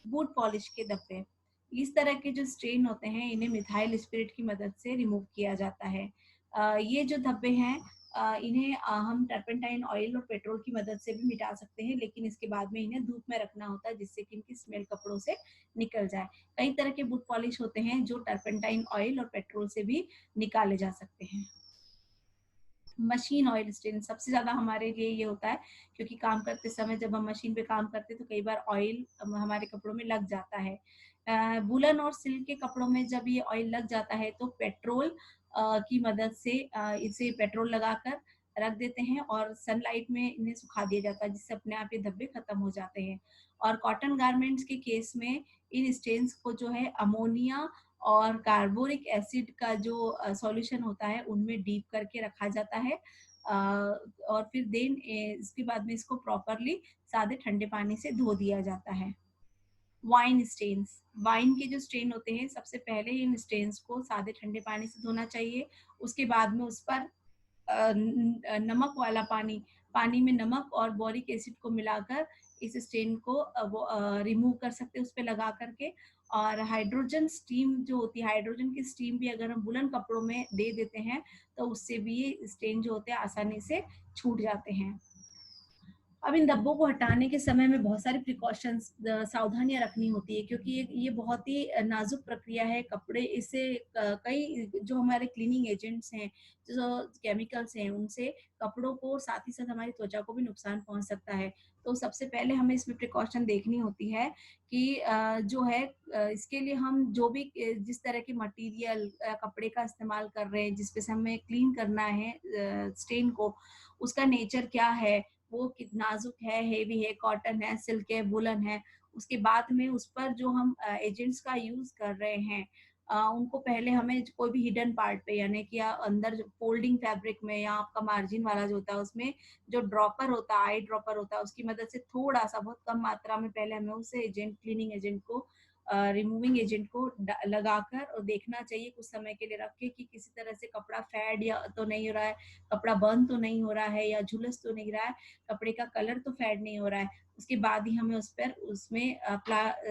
बूट पॉलिश के धब्बे, इस तरह के जो स्ट्रेन होते हैं इन्हें मिथाइल स्पिरिट की मदद से रिमूव किया जाता है। ये जो धब्बे हैं इन्हें हम टर्पेंटाइन ऑयल और पेट्रोल की मदद से भी मिटा सकते हैं, लेकिन इसके बाद में इन्हें धूप में रखना होता है जिससे कि इनकी स्मेल कपड़ों से निकल जाए। कई तरह के बूट पॉलिश होते हैं जो टर्पेंटाइन ऑयल और पेट्रोल से भी निकाले जा सकते हैं। मशीन ऑयल स्टेन सबसे ज्यादा हमारे लिए ये होता है, क्योंकि काम करते समय जब हम मशीन पे काम करते हैं तो कई बार ऑयल हमारे कपड़ों में लग जाता है। वुलन और सिल्क के कपड़ों में जब ये ऑयल लग जाता है तो पेट्रोल की मदद से इसे पेट्रोल लगाकर रख देते हैं और सनलाइट में इन्हें सुखा दिया जाता है, जिससे अपने आप ये धब्बे खत्म हो जाते हैं। और कॉटन गारमेंट्स के केस में इन स्टेन्स को जो है अमोनिया और कार्बोरिक एसिड का जो सॉल्यूशन होता है उनमें डीप करके रखा जाता है और फिर देन इसके बाद में इसको प्रॉपरली सादे ठंडे पानी से धो दिया जाता है। वाइन स्टेन्स, वाइन के जो स्टेन होते हैं सबसे पहले इन स्टेन्स को सादे ठंडे पानी से धोना चाहिए। उसके बाद में उस पर नमक वाला पानी, पानी में नमक और बोरिक एसिड को मिलाकर इस स्टेन को रिमूव कर सकते हैं उस पे लगा करके। और हाइड्रोजन स्टीम जो होती है, हाइड्रोजन की स्टीम भी अगर हम वुलन कपड़ों में दे देते हैं तो उससे भी ये स्टेन जो होते हैं आसानी से छूट जाते हैं। अब इन धब्बों को हटाने के समय में बहुत सारी प्रिकॉशंस सावधानियां रखनी होती है, क्योंकि ये बहुत ही नाजुक प्रक्रिया है। कपड़े इससे कई जो हमारे क्लीनिंग एजेंट्स हैं, जो केमिकल्स हैं, उनसे कपड़ों को साथ ही साथ हमारी त्वचा को भी नुकसान पहुंच सकता है। तो सबसे पहले हमें इसमें प्रिकॉशन देखनी होती है कि जो है इसके लिए हम जो भी जिस तरह के मटेरियल कपड़े का इस्तेमाल कर रहे हैं जिसपे से हमें क्लीन करना है स्टेन को, उसका नेचर क्या है, वो कितना नाजुक है, हेवी है, कॉटन है, सिल्क है, वुलन है। उसके बाद में उस पर जो हम एजेंट्स का यूज कर रहे हैं उनको पहले हमें कोई भी हिडन पार्ट पे, यानी कि अंदर जो फोल्डिंग फैब्रिक में या आपका मार्जिन वाला जो होता है उसमें जो ड्रॉपर होता है, आई ड्रॉपर होता है, उसकी मदद से थोड़ा सा बहुत कम मात्रा में पहले हमें उस एजेंट, क्लीनिंग एजेंट को, रिमूविंग एजेंट को लगाकर और देखना चाहिए कुछ समय के लिए रख के कि किसी तरह से कपड़ा फेड या तो नहीं हो रहा है, कपड़ा बर्न तो नहीं हो रहा है या झुलस तो नहीं रहा है, कपड़े का कलर तो फेड नहीं हो रहा है। उसके बाद ही हमें उस पर उसमें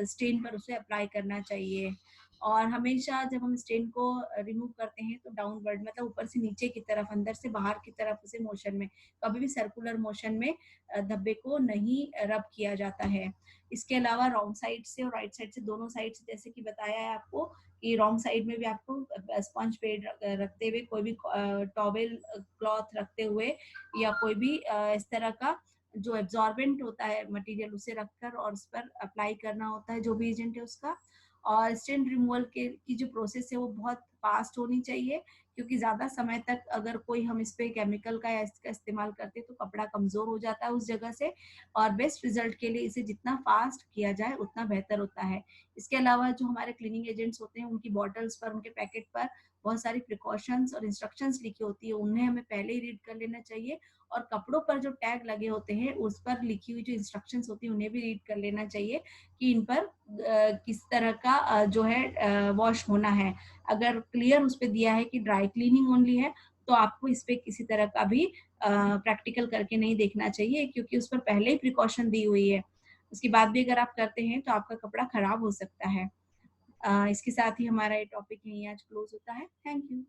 स्टेन पर उसे अप्लाई करना चाहिए। और हमेशा जब हम स्टेन को रिमूव करते हैं तो डाउनवर्ड, मतलब ऊपर से नीचे की तरफ, अंदर से बाहर की तरफ उसे मोशन में, कभी भी सर्कुलर मोशन में धब्बे को नहीं रब किया जाता है। इसके अलावा रॉन्ग साइड से और राइट साइड से, दोनों साइड से, जैसे कि बताया है आपको कि रॉन्ग साइड में भी आपको स्पंज पेड रखते हुए, कोई भी टॉवेल क्लॉथ रखते हुए या कोई भी इस तरह का जो एब्जॉर्बेंट होता है मटेरियल उसे रखकर और उस पर अप्लाई करना होता है जो भी एजेंट है उसका। और स्टेन रिमूवल के की जो प्रोसेस है वो बहुत फास्ट होनी चाहिए, क्योंकि ज़्यादा समय तक अगर कोई हम इस पे केमिकल का या इसका इस्तेमाल करते हैं तो कपड़ा कमज़ोर हो जाता है उस जगह से। और बेस्ट रिजल्ट के लिए इसे जितना फास्ट किया जाए उतना बेहतर होता है। इसके अलावा जो हमारे क्लीनिंग एजेंट्स होते हैं उनकी बॉटल्स पर, उनके पैकेट पर बहुत सारी प्रिकॉशंस और इंस्ट्रक्शंस लिखी होती है, उन्हें हमें पहले ही रीड कर लेना चाहिए। और कपड़ों पर जो टैग लगे होते हैं उस पर लिखी हुई जो इंस्ट्रक्शंस होती है उन्हें भी रीड कर लेना चाहिए कि इन पर किस तरह का जो है वॉश होना है। अगर क्लियर उस पर दिया है कि ड्राई क्लीनिंग ओनली है तो आपको इस पे किसी तरह का भी प्रैक्टिकल करके नहीं देखना चाहिए, क्योंकि उस पर पहले ही प्रिकॉशन दी हुई है। उसके बाद भी अगर आप करते हैं तो आपका कपड़ा खराब हो सकता है। इसके साथ ही हमारा ये टॉपिक यहीं आज क्लोज होता है। Thank you.